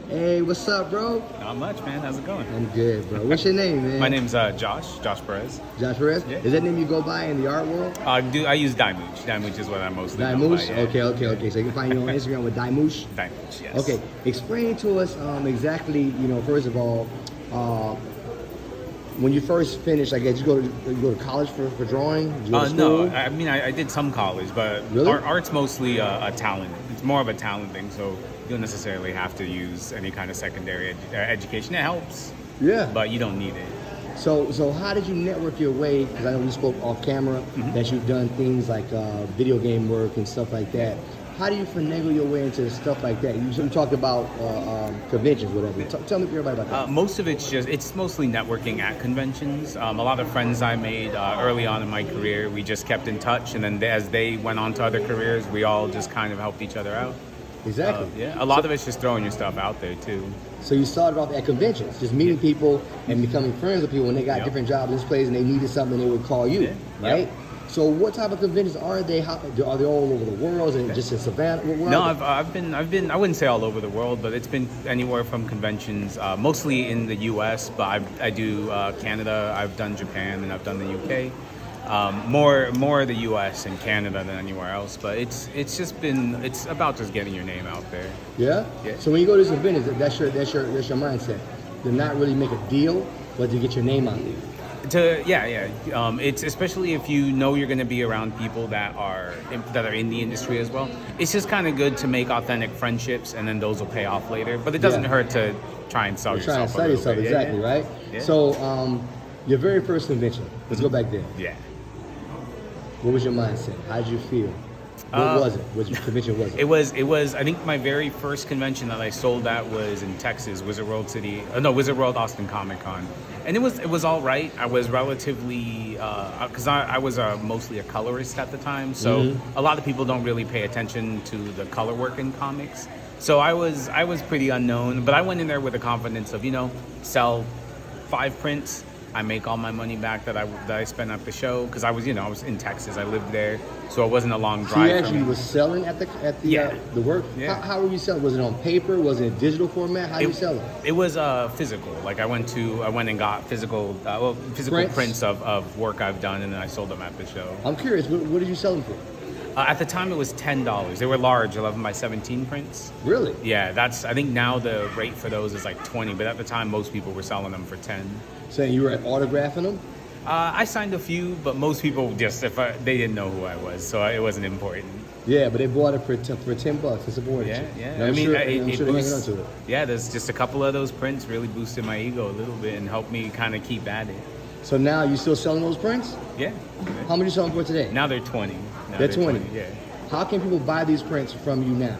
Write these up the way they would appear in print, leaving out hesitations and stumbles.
Hey, what's up, bro? Not much, man. How's it going? I'm good, bro. What's your name, man? My name's Josh Perez. Josh Perez? Yeah. Is that name you go by in the art world? I use Dyemooch. Dyemooch is what I'm mostly known by. Dyemooch? Yeah. Okay. So you can find you on Instagram with Dyemooch? Dyemooch, yes. Okay. Explain to us exactly, first of all, when you first finished, I guess you go to college for drawing? Did you go to school? No. I mean, I did some college, but Really? art's mostly a talent. It's more of a talent thing, so you don't necessarily have to use any kind of secondary education. It helps, Yeah. but you don't need it. So how did you network your way? Because I know we spoke off camera that you've done things like video game work and stuff like that. How do you finagle your way into stuff like that? You talked about conventions, whatever. Tell me everybody about that. Most of it's mostly networking at conventions. A lot of friends I made early on in my career, we just kept in touch, and then as they went on to other careers, we all just kind of helped each other out. Exactly. Yeah, a lot of it's just throwing your stuff out there too. So you started off at conventions, just meeting people and becoming friends with people. When they got different jobs in this place and they needed something, they would call you, right? Yep. So what type of conventions are they? Are they all over the world? Is it just in Savannah? No, I've been. I wouldn't say all over the world, but it's been anywhere from conventions, mostly in the U.S. But I do Canada. I've done Japan, and I've done the U.K. More the U.S. and Canada than anywhere else. But it's about just getting your name out there. Yeah. So when you go to these conventions, that's your mindset. To not really make a deal, but to get your name out there. It's especially if you know you're going to be around people that are in the industry as well. It's just kind of good to make authentic friendships, and then those will pay off later. But it doesn't hurt to try and sell yourself. Try and sell yourself, exactly, right? Yeah. So your very first convention. Let's go back there. Yeah. What was your mindset? How did you feel? What was it? What convention was it? It was. I think my very first convention that I sold at was in Texas, Wizard World Austin Comic Con, and it was all right. I was relatively because I was mostly a colorist at the time, so a lot of people don't really pay attention to the color work in comics. So I was pretty unknown, but I went in there with the confidence of sell 5 prints. I make all my money back that I spent at the show because I was in Texas. I lived there, so it wasn't a long drive. So you actually was selling at the work. Yeah. How were you selling? Was it on paper? Was it digital format? How you selling? It was physical. Like I went and got physical prints of work I've done, and then I sold them at the show. I'm curious. What did you sell them for? At the time, it was $10. They were large, 11 by 17 prints. Really? Yeah, I think now the rate for those is like 20, but at the time, most people were selling them for 10. So you were autographing them? I signed a few, but most people they didn't know who I was, so it wasn't important. Yeah, but they bought it for $10 to support it. Yeah. I'm sure they're hanging on to it. Yeah, there's just a couple of those prints really boosted my ego a little bit and helped me kind of keep at it. So now you still selling those prints? Yeah. How much are you selling for today? Now they're 20. They're 20. Yeah. How can people buy these prints from you now?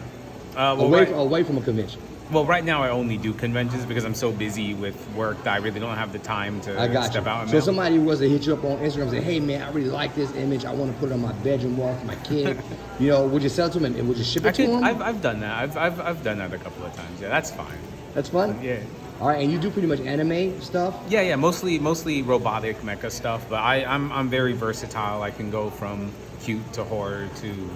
Away from a convention. Well, right now I only do conventions because I'm so busy with work that I really don't have the time to step out and So somebody was to hit you up on Instagram and say, hey man, I really like this image. I want to put it on my bedroom wall for my kid. Would you sell it to them and would you ship it to them? I've done that. I've done that a couple of times. Yeah, that's fine. That's fun? Yeah. All right, and you do pretty much anime stuff? Yeah, mostly robotic mecha stuff, but I'm very versatile. I can go from cute to horror to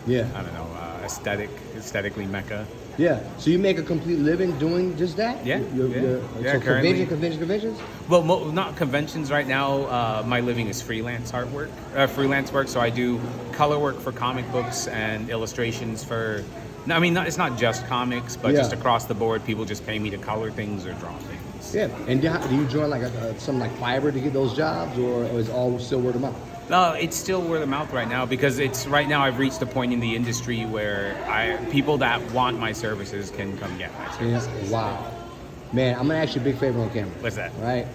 I don't know, aesthetically mecha. Yeah. So you make a complete living doing just that? Yeah. So conventions? Well, not conventions right now. My living is freelance artwork, freelance work. So I do color work for comic books and illustrations for. I mean, it's not just comics, but just across the board, people just pay me to color things or draw things. Yeah. And do you join like something like Fiverr to get those jobs, or is it all still word of mouth? No, it's still word of mouth right now because right now I've reached a point in the industry where people that want my services can come get my services. Yeah. Wow. Man, I'm gonna ask you a big favor on camera. What's that? Right?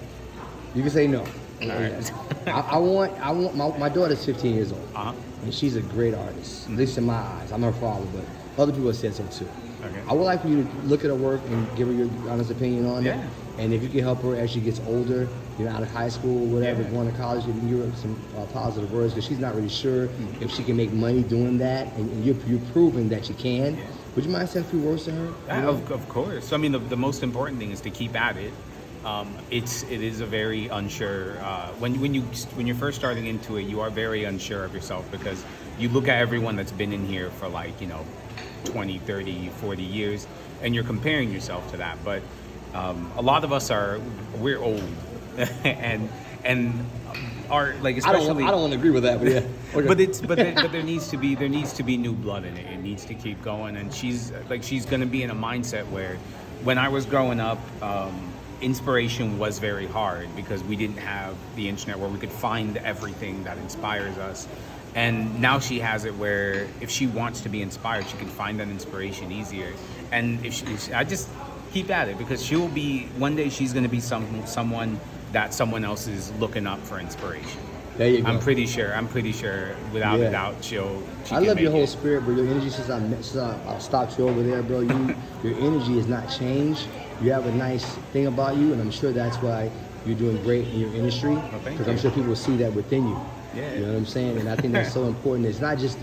You can say no. All right. I want my daughter's 15 years old. Uh-huh. And she's a great artist, at least in my eyes. I'm her father, but other people have said so too. Okay. I would like for you to look at her work and give her your honest opinion on it. And if you can help her as she gets older, out of high school or whatever, going to college, you can give her some positive words because she's not really sure if she can make money doing that, and you're proving that she can. Would you mind sending a few words to her? Of course. So, I mean, the most important thing is to keep at it. It is a very unsure when you're first starting into it, you are very unsure of yourself because you look at everyone that's been in here for 20, 30, 40 years, and you're comparing yourself to that. But a lot of us we're old, and are like, especially. I don't want to agree with that, but yeah. Okay. but there needs to be new blood in it. It needs to keep going, and she's going to be in a mindset where, when I was growing up, inspiration was very hard because we didn't have the internet where we could find everything that inspires us. And now she has it where if she wants to be inspired, she can find that inspiration easier. And I just keep at it, because one day she's going to be someone that someone else is looking up for inspiration. There you go. I'm pretty sure without a doubt she I love your whole spirit, bro. Your energy, since I stopped you over there, bro. Your energy has not changed. You have a nice thing about you, and I'm sure that's why you're doing great in your industry. Because I'm sure people see that within you. Yeah. You know what I'm saying? And I think that's so important. It's not just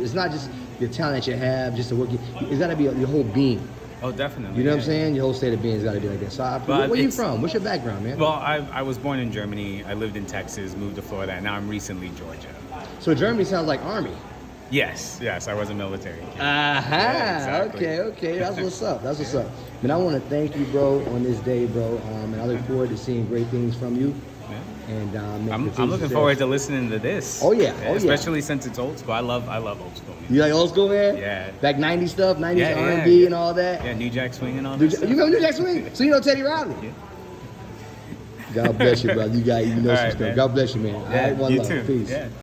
your talent you have, just the work. It's got to be your whole being. Oh, definitely. You know what I'm saying? Your whole state of being's got to be like that. So, where are you from? What's your background, man? Well, I was born in Germany. I lived in Texas, moved to Florida, and now I'm recently Georgia. So Germany sounds like Army. Yes, I was a military kid. Yeah, exactly. Okay. That's what's up. Man, I want to thank you, bro, on this day, bro. And I look forward to seeing great things from you. Yeah. And I'm looking forward to listening to this. Oh yeah. Especially since it's old school. I love old school music. You like old school, man? Yeah. Back 90s stuff, 90s R&B and all that. Yeah, New Jack Swing and all that. You remember New Jack Swing? So you know Teddy Riley? Yeah. God bless you, brother. You know some stuff. Man. God bless you, man. Yeah, All right, one you love. too. Peace. Yeah.